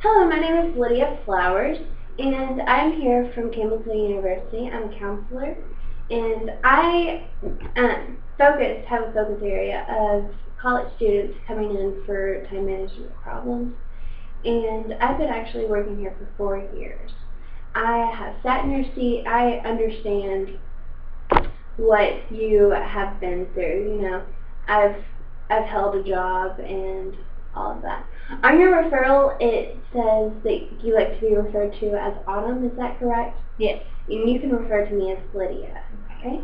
Hello, my name is Lydia Flowers, and I'm here from Campbellsville University. I'm a counselor, and I have a focus area of college students coming in for time management problems, and I've been actually working here for 4 years. I have sat in your seat. I understand what you have been through. I've held a job and all of that. On your referral, it says that you like to be referred to as Autumn. Is that correct? Yes. And you can refer to me as Lydia. Okay.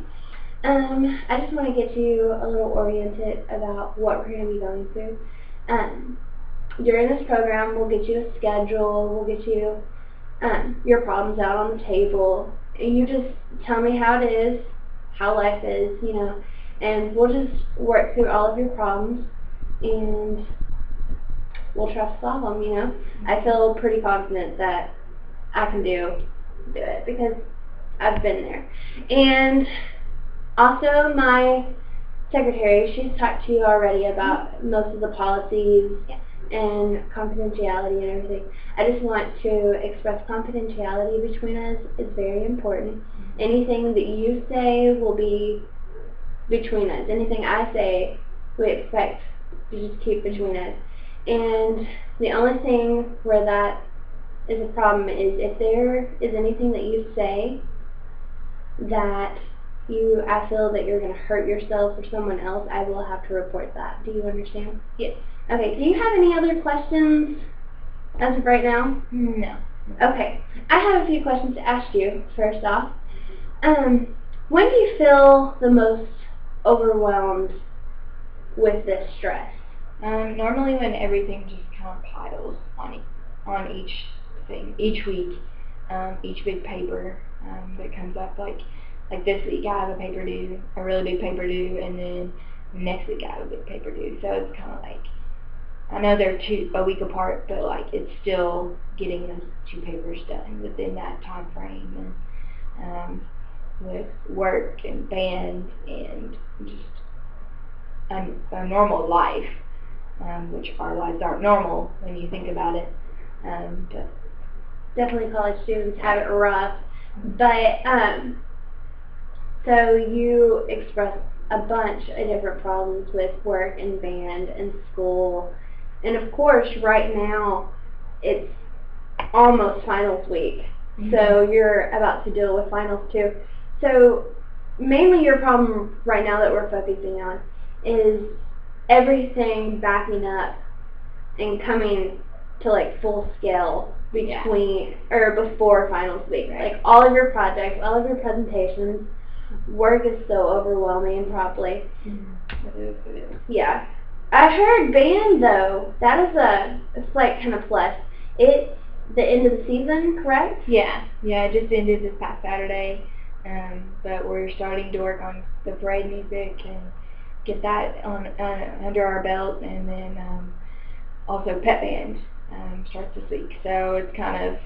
I just want to get you a little oriented about what we're going to be going through. During this program, we'll get you a schedule. We'll get you your problems out on the table. And you just tell me how it is, how life is, and we'll just work through all of your problems, and we'll try to solve them, I feel pretty confident that I can do it because I've been there. And also my secretary, she's talked to you already about most of the policies and confidentiality and everything. I just want to express confidentiality between us is very important. Anything that you say will be between us. Anything I say, we expect to just keep between us. And the only thing where that is a problem is if there is anything that you say that I feel that you're going to hurt yourself or someone else, I will have to report that. Do you understand? Yes. Okay, do you have any other questions as of right now? No. Okay, I have a few questions to ask you first off. When do you feel the most overwhelmed with this stress? Normally when everything just kind of piles on each thing, each week, each big paper that comes up. Like this week I have a really big paper due, and then next week I have a big paper due. So it's kind of like, I know they're a week apart, but it's still getting those 2 papers done within that time frame, and with work and band and just a normal life, which our lives aren't normal when you think about it. But definitely college students have it rough. But so you express a bunch of different problems with work and band and school, and of course right now it's almost finals week. So you're about to deal with finals too. So mainly your problem right now that we're focusing on is everything backing up and coming to full scale before finals week. Right. Like all of your projects, all of your presentations, work is so overwhelming probably. It is. Yeah. I heard band though, that is a slight kind of plus. It's the end of the season, correct? Yeah, it just ended this past Saturday, but we're starting to work on the parade music and get that under our belt, and then also pep band starts this week. So it's kind of,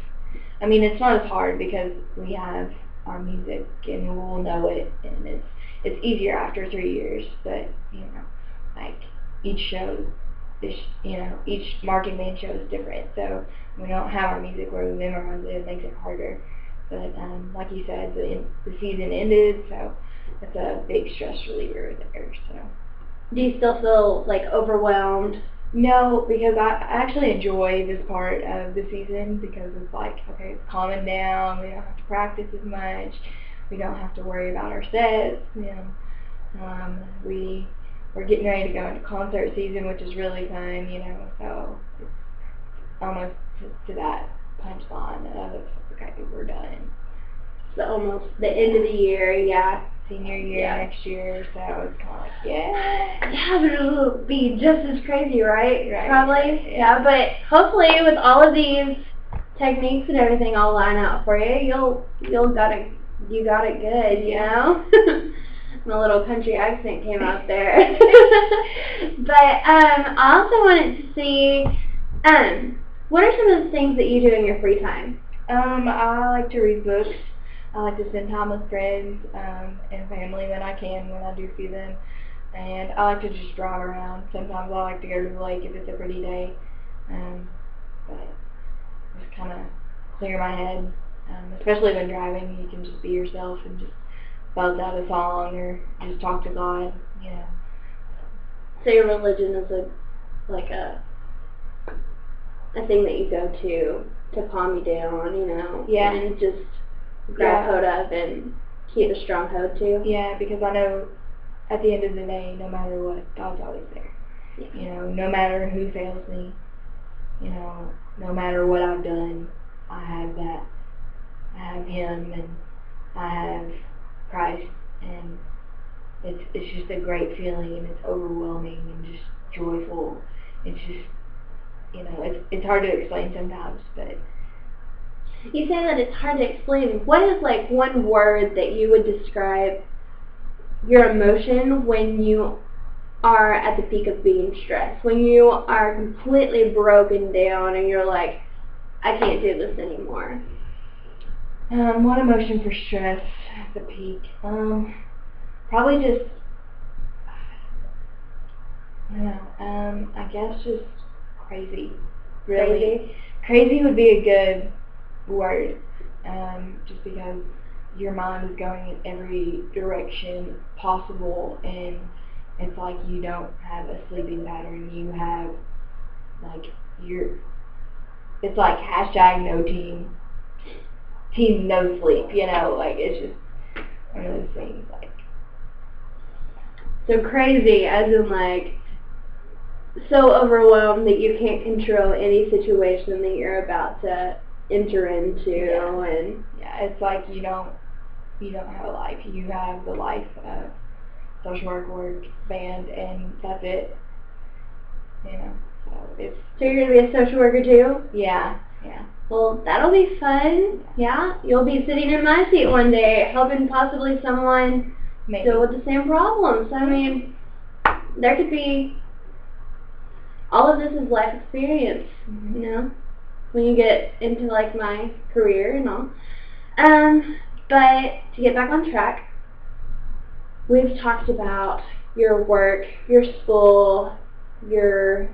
it's not as hard because we have our music and we'll know it, and it's easier after 3 years. But each show is, each marching band show is different. So we don't have our music where we memorize it. It makes it harder. But like you said, the season ended, so it's a big stress reliever there. So, do you still feel overwhelmed? No, because I actually enjoy this part of the season because it's okay, it's calming down. We don't have to practice as much. We don't have to worry about our sets. We're getting ready to go into concert season, which is really fun. So it's almost to that punchline of okay, we're done. So almost the end of the year, yeah. Senior year next year, so it's kind of yeah. Yeah, but it'll be just as crazy, right? Probably. Yeah, but hopefully with all of these techniques and everything all line out for you, you got it good, My little country accent came out there. But I also wanted to see, what are some of the things that you do in your free time? I like to read books. I like to spend time with friends and family when I can, when I do see them. And I like to just drive around. Sometimes I like to go to the lake if it's a pretty day. But clear my head. Especially when driving, you can just be yourself and just buzz out a song or just talk to God, you know. So your religion is a thing that you go to calm you down, you know, Yeah. and just grab hold of and keep a strong hold to. Yeah, because I know at the end of the day, no matter what, God's always there. Yeah. You know, no matter who fails me, you know, no matter what I've done, I have that. I have Him and I have Christ, and it's just a great feeling, and it's overwhelming and just joyful. It's just, you know, it's hard to explain sometimes, but you say that it's hard to explain. What is like one word that you would describe your emotion when you are at the peak of being stressed, when you are completely broken down and you're like, I can't do this anymore? What emotion for stress at the peak? Probably just, I don't know, I guess just crazy. Really. Crazy would be a good word, just because your mind is going in every direction possible, and it's like you don't have a sleeping pattern. You have, like, it's like hashtag no team no sleep, you know, like, it's just one of those things, like. So crazy as in like so overwhelmed that you can't control any situation that you're about to enter into. And it's like you don't have a life. You have the life of social work, band, and that's it. You know, so you're gonna be a social worker too? Yeah. Well, that'll be fun. Yeah, you'll be sitting in my seat one day, helping possibly someone deal with the same problems. I mean, there could be. All of this is life experience, you know, when you get into like my career and all. But to get back on track, we've talked about your work, your school, your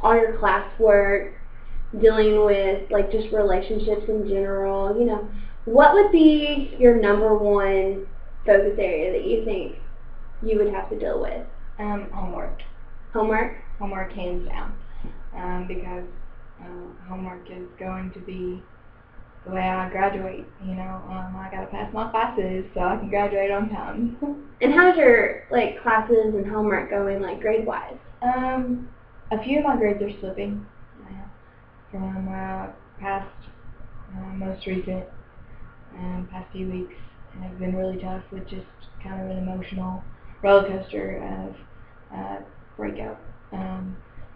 all your classwork, dealing with like just relationships in general. You know, what would be your number one focus area that you think you would have to deal with? Homework. Homework, hands down. Because homework is going to be the way I graduate. You know, I gotta pass my classes so I can graduate on time. And how's your like classes and homework going, like grade wise? A few of my grades are slipping from past, most recent, past few weeks, and have been really tough with just kind of an emotional roller coaster of breakup.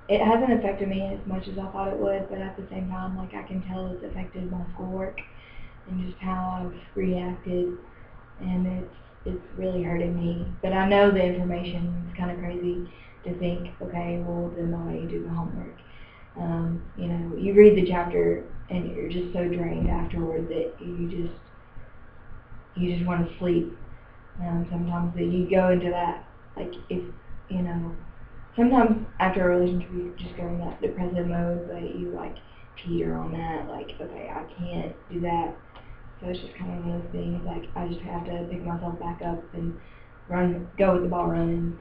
It hasn't affected me as much as I thought it would, but at the same time, like, I can tell it's affected my schoolwork and just how I've reacted, and it's really hurting me. But I know the information. It's kind of crazy to think, okay, well, then why don't you do the homework? You know, you read the chapter and you're just so drained afterward that you just want to sleep. Sometimes that you go into that, like, if, you know, sometimes after a relationship you just go in that depressive mode, but you like teeter on that, like, okay, I can't do that. So it's just kind of one of those things, like, I just have to pick myself back up and go with the ball running.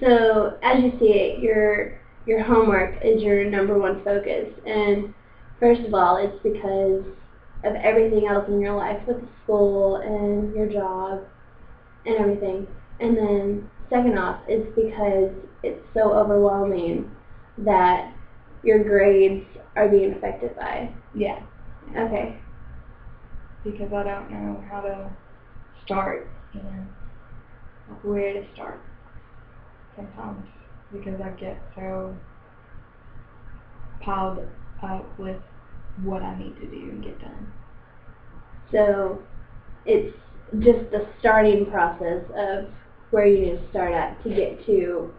So as you see it, your homework is your number one focus, and first of all, it's because of everything else in your life with the school and your job and everything. And then second off, it's because it's so overwhelming that your grades are being affected by. Yeah. Okay. Because I don't know how to start, you know, like where to start sometimes, because I get so piled up with what I need to do and get done. So it's just the starting process of where you need to start at to get to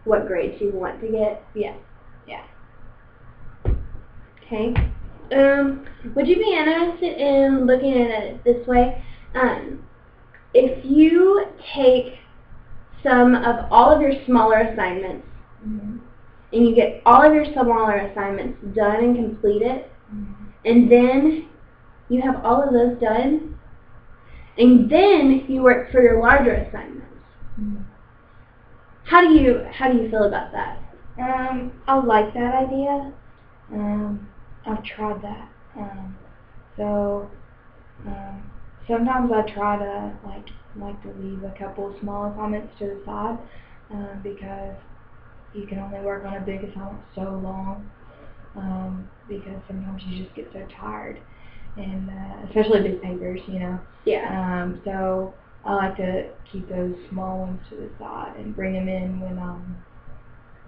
what grades you want to get. Yeah. Okay. Would you be interested in looking at it this way? If you take some of all of your smaller assignments and you get all of your smaller assignments done and completed, Mm-hmm. and then you have all of those done, and then you work for your larger assignments. Mm-hmm. How do you feel about that? I like that idea. I've tried that. Sometimes I try to like to leave a couple of small assignments to the side, because you can only work on a big assignment so long, because sometimes you just get so tired, and especially big papers, you know. Yeah. So I like to keep those small ones to the side and bring them in when I'm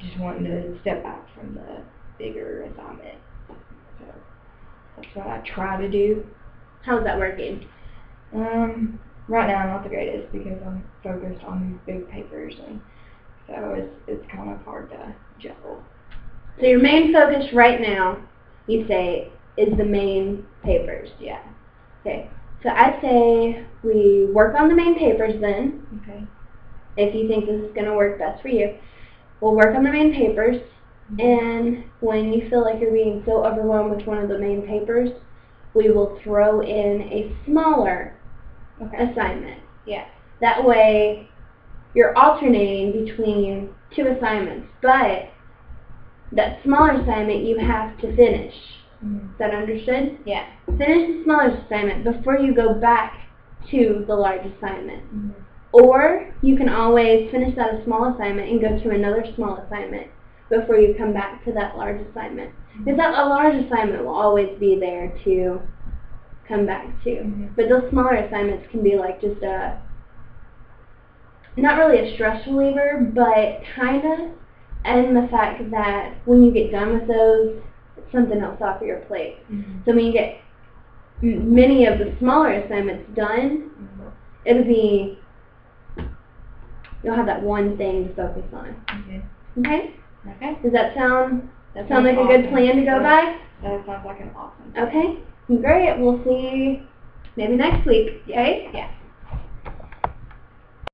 just wanting to step back from the bigger assignment. So that's what I try to do. How's that working? Right now not the greatest because I'm focused on these big papers, and so it's kind of hard to juggle. So your main focus right now, you say, is the main papers. Yeah. Okay. So I say we work on the main papers then. Okay. If you think this is going to work best for you. We'll work on the main papers, and when you feel like you're being so overwhelmed with one of the main papers, we will throw in a smaller assignment. Yeah. That way, you're alternating between two assignments, but that smaller assignment you have to finish. Mm-hmm. Is that understood? Yeah. Finish the smaller assignment before you go back to the large assignment. Mm-hmm. Or you can always finish that small assignment and go to another small assignment before you come back to that large assignment. Because that a large assignment will always be there to come back to. Mm-hmm. But those smaller assignments can be like just a, not really a stress reliever, but kind of, and the fact that when you get done with those, it's something else off of your plate. Mm-hmm. So when you get many of the smaller assignments done, Mm-hmm. it'll be, you'll have that one thing to focus on. Okay. Okay? Okay. Does that sound like a awesome. good plan to go by? That sounds like an awesome. Okay? Great. We'll see you maybe next week. Okay? Yeah.